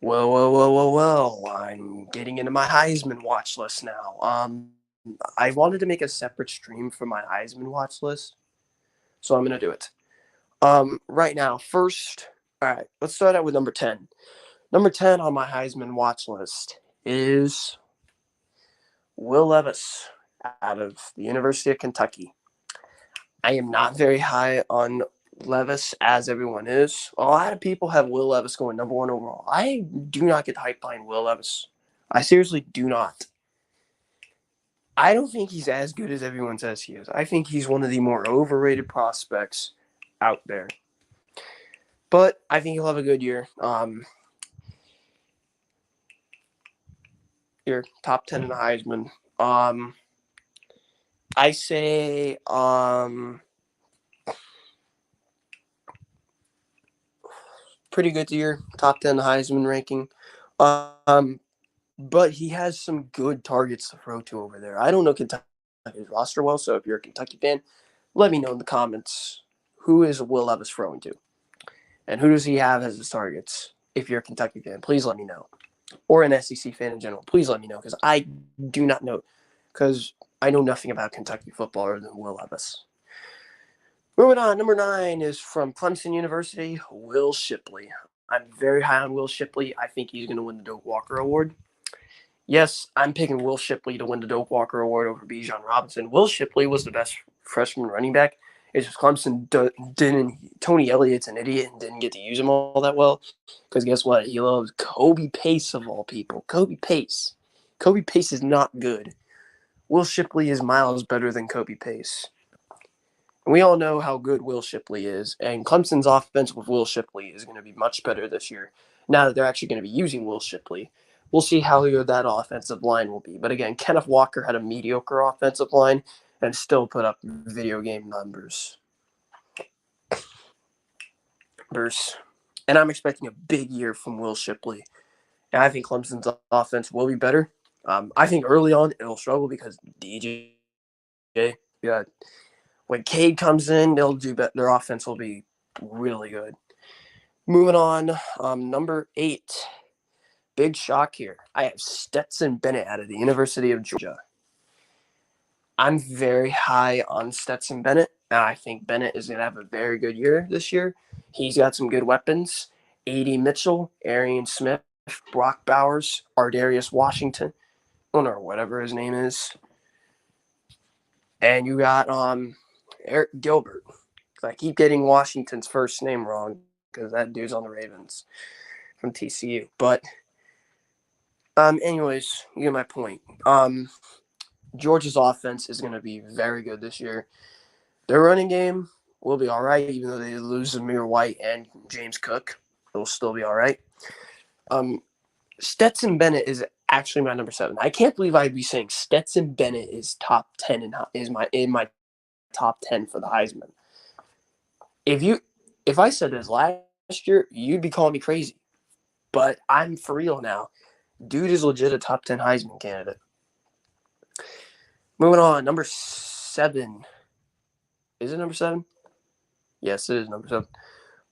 Well. I'm getting into my Heisman watch list now. I wanted to make a separate stream for my Heisman watch list, so I'm gonna do it. Right now, first, all right, let's start out with number 10. Number 10 on my Heisman watch list is Will Levis out of the University of Kentucky. I am not very high on Levis as everyone is. A lot of people have Will Levis going number one overall. I do not get hyped behind Will Levis. I seriously do not. I don't think he's as good as everyone says he is. I think he's one of the more overrated prospects out there. But I think he'll have a good year. Your top 10 in the Heisman. I say pretty good year, top 10 Heisman ranking. But he has some good targets to throw to over there. I don't know Kentucky's roster well, so if you're a Kentucky fan, let me know in the comments who is Will Levis throwing to, and who does he have as his targets. If you're a Kentucky fan, please let me know, or an SEC fan in general, please let me know because I do not know, because I know nothing about Kentucky football other than Will Levis. Moving on, number 9 is from Clemson University, Will Shipley. I'm very high on Will Shipley. I think he's going to win the Doak Walker Award. Yes, I'm picking Will Shipley to win the Doak Walker Award over Bijan Robinson. Will Shipley was the best freshman running back. It's just Clemson didn't. Tony Elliott's an idiot and didn't get to use him all that well. Because guess what? He loves Kobe Pace of all people. Kobe Pace. Kobe Pace is not good. Will Shipley is miles better than Kobe Pace. And we all know how good Will Shipley is. And Clemson's offense with Will Shipley is going to be much better this year. Now that they're actually going to be using Will Shipley. We'll see how good that offensive line will be. But again, Kenneth Walker had a mediocre offensive line and still put up video game numbers. And I'm expecting a big year from Will Shipley. And I think Clemson's offense will be better. I think early on it'll struggle because DJ. Yeah, when Cade comes in, they'll do better. Their offense will be really good. Moving on, number 8. Big shock here. I have Stetson Bennett out of the University of Georgia. I'm very high on Stetson Bennett. And I think Bennett is going to have a very good year this year. He's got some good weapons. A.D. Mitchell, Arian Smith, Brock Bowers, Ardarius Washington, or whatever his name is. And you got Eric Gilbert. I keep getting Washington's first name wrong because that dude's on the Ravens from TCU. But anyways, you get my point. Georgia's offense is going to be very good this year. Their running game will be all right, even though they lose Zamir White and James Cook. It'll still be all right. Stetson Bennett is actually my number 7. I can't believe I'd be saying Stetson Bennett is top 10 in my top 10 for the Heisman. If I said this last year, you'd be calling me crazy. But I'm for real now. Dude is legit a top 10 Heisman candidate. Moving on, number 7. Is it number 7? Yes, it is number 7.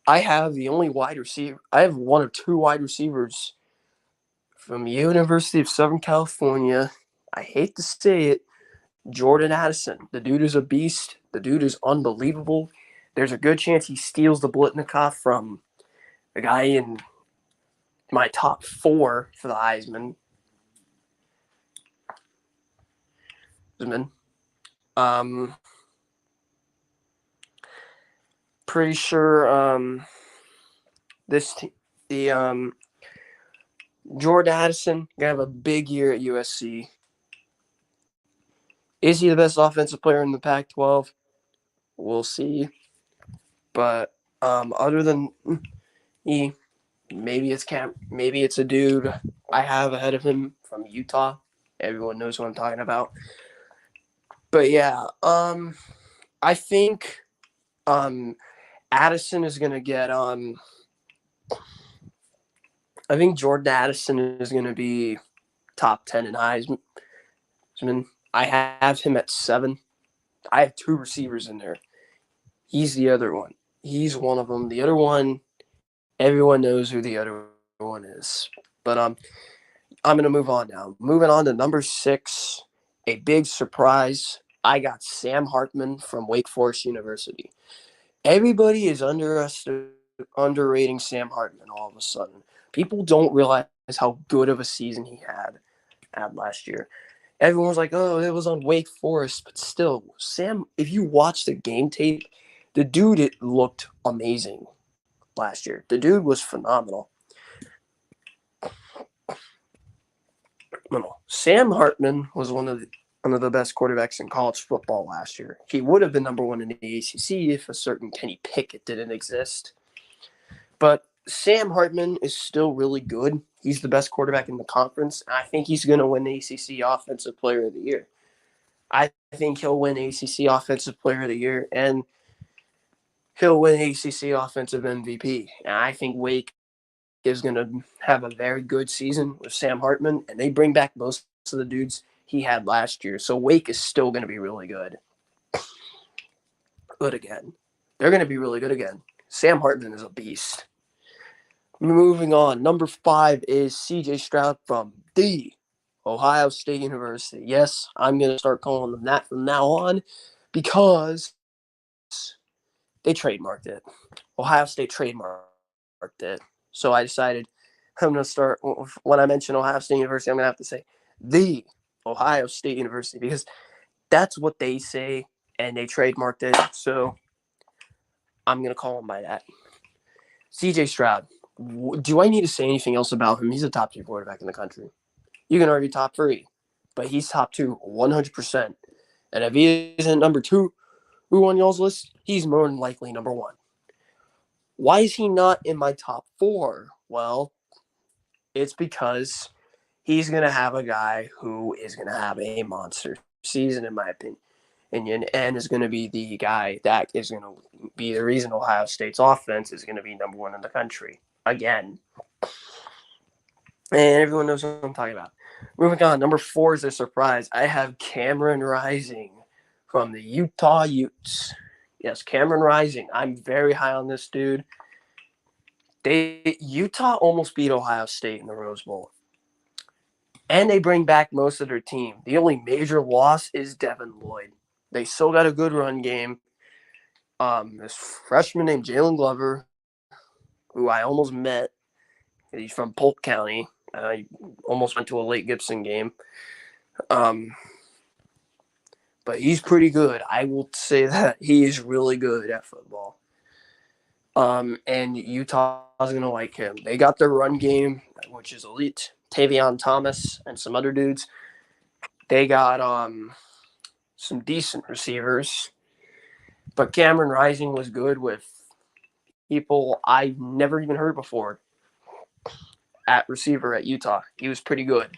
I have the only wide receiver. I have one of 2 wide receivers from the University of Southern California. I hate to say it, Jordan Addison. The dude is a beast. The dude is unbelievable. There's a good chance he steals the Blitnikoff from a guy in my top 4 for the Heisman. Pretty sure Jordan Addison gonna have a big year at USC. Is he the best offensive player in the Pac-12? We'll see. But other than maybe it's a dude I have ahead of him from Utah. Everyone knows what I'm talking about. But yeah, I think Addison is gonna get I think Jordan Addison is gonna be top 10 in Heisman. I have him at 7. I have 2 receivers in there. He's the other one. He's one of them. The other one, everyone knows who the other one everyone is. But I'm gonna move on now. Moving on to number 6, a big surprise. I got Sam Hartman from Wake Forest University. Everybody is underrating Sam Hartman all of a sudden. People don't realize how good of a season he had last year. Everyone was like, "Oh, it was on Wake Forest," but still, Sam. If you watch the game tape, the dude it looked amazing last year. The dude was phenomenal. No. Sam Hartman was one of the best quarterbacks in college football last year. He would have been number one in the ACC if a certain Kenny Pickett didn't exist. But Sam Hartman is still really good. He's the best quarterback in the conference. I think he's going to win the ACC Offensive Player of the Year. I think he'll win ACC Offensive Player of the Year, and he'll win ACC Offensive MVP. And I think Wake is going to have a very good season with Sam Hartman, and they bring back most of the dudes he had last year. So Wake is still going to be really good. Good again. They're going to be really good again. Sam Hartman is a beast. Moving on. Number 5 is CJ Stroud from the Ohio State University. Yes, I'm going to start calling them that from now on because they trademarked it. Ohio State trademarked it. So I decided I'm going to start, when I mention Ohio State University, I'm going to have to say the Ohio State University because that's what they say and they trademarked it. So I'm going to call them by that. CJ Stroud. Do I need to say anything else about him? He's a top 2 quarterback in the country. You can argue top 3, but he's top 2 100%. And if he isn't number 2 on y'all's list, he's more than likely number 1. Why is he not in my top 4? Well, it's because he's going to have a guy who is going to have a monster season, in my opinion, and is going to be the guy that is going to be the reason Ohio State's offense is going to be number 1 in the country again. And everyone knows what I'm talking about. Moving on, number 4 is a surprise. I have Cameron Rising from the Utah Utes. Yes, Cameron Rising. I'm very high on this dude. Utah almost beat Ohio State in the Rose Bowl. And they bring back most of their team. The only major loss is Devin Lloyd. They still got a good run game. This freshman named Jalen Glover, who I almost met. He's from Polk County. I almost went to a Lake Gibson game. But he's pretty good. I will say that he is really good at football. And Utah's going to like him. They got their run game, which is elite. Tavion Thomas and some other dudes. They got some decent receivers. But Cameron Rising was good with people I've never even heard before at receiver at Utah. He was pretty good.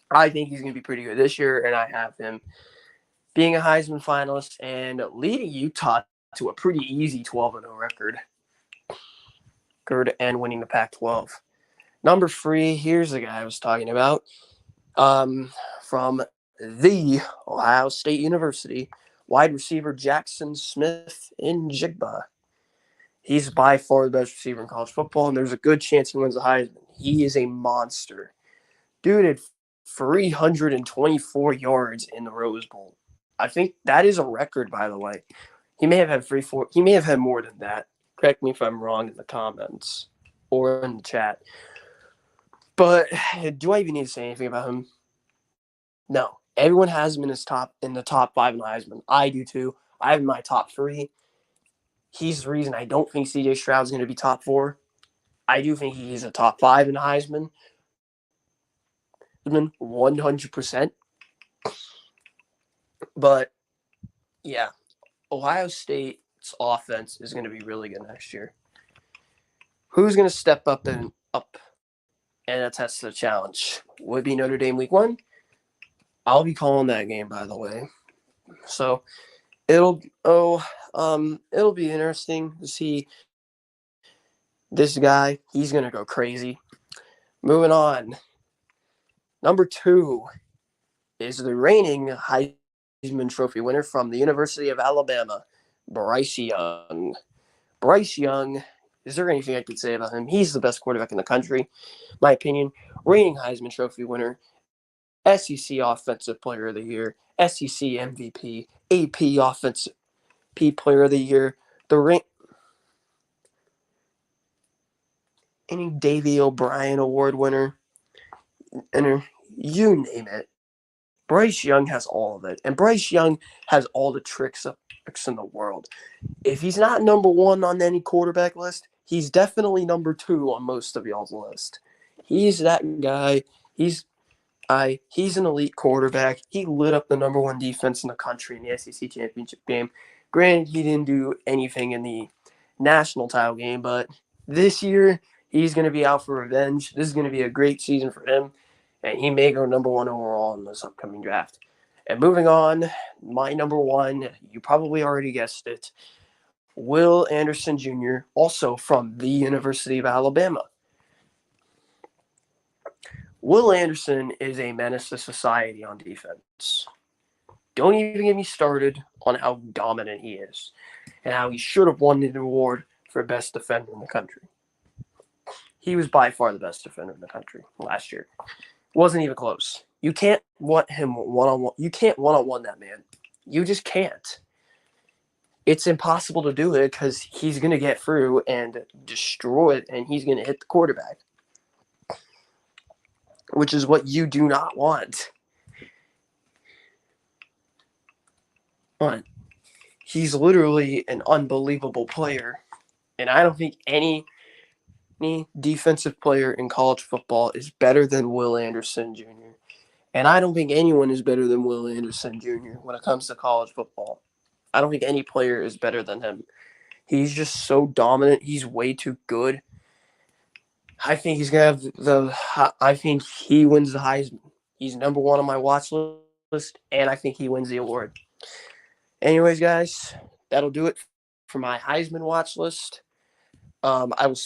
I think he's going to be pretty good this year, and I have him being a Heisman finalist and leading Utah to a pretty easy 12-0 record. And winning the Pac-12. Number 3, here's the guy I was talking about. From the Ohio State University, wide receiver Jackson Smith-Njigba. He's by far the best receiver in college football, and there's a good chance he wins the Heisman. He is a monster. Dude had 324 yards in the Rose Bowl. I think that is a record, by the way. He may have had He may have had more than that. Correct me if I'm wrong in the comments or in the chat. But do I even need to say anything about him? No. Everyone has him in the top 5 in the Heisman. I do too. I have him in my top 3. He's the reason I don't think CJ Stroud's going to be top 4. I do think he's a top 5 in the Heisman. 100%. But, yeah, Ohio State's offense is going to be really good next year. Who's going to step up and attest to the challenge? Would be Notre Dame week 1. I'll be calling that game, by the way. So it'll be interesting to see this guy. He's going to go crazy. Moving on. Number 2 is the reigning Heisman Trophy winner from the University of Alabama, Bryce Young. Bryce Young Is there anything I could say about him? He's the best quarterback in the country, my opinion. Reigning Heisman Trophy winner, SEC Offensive Player of the Year, SEC MVP, AP Offensive Player of the Year, the any Davey O'Brien Award winner, and you name it. Bryce Young has all of it, and Bryce Young has all the tricks in the world. If he's not number one on any quarterback list, he's definitely number two on most of y'all's list. He's that guy. He's an elite quarterback. He lit up the number one defense in the country in the SEC championship game. Granted, he didn't do anything in the national title game, but this year he's going to be out for revenge. This is going to be a great season for him, and he may go number one overall in this upcoming draft. And moving on, my number one, you probably already guessed it, Will Anderson Jr., also from the University of Alabama. Will Anderson is a menace to society on defense. Don't even get me started on how dominant he is and how he should have won the award for best defender in the country. He was by far the best defender in the country last year. Wasn't even close. You can't want him one-on-one. You can't one-on-one that man. You just can't. It's impossible to do it because he's going to get through and destroy it, and he's going to hit the quarterback, which is what you do not want. He's literally an unbelievable player, and I don't think any defensive player in college football is better than Will Anderson Jr. And I don't think anyone is better than Will Anderson Jr. when it comes to college football. I don't think any player is better than him. He's just so dominant. He's way too good. I think he's gonna have I think he wins the Heisman. He's number one on my watch list, and I think he wins the award. Anyways, guys, that'll do it for my Heisman watch list. I will see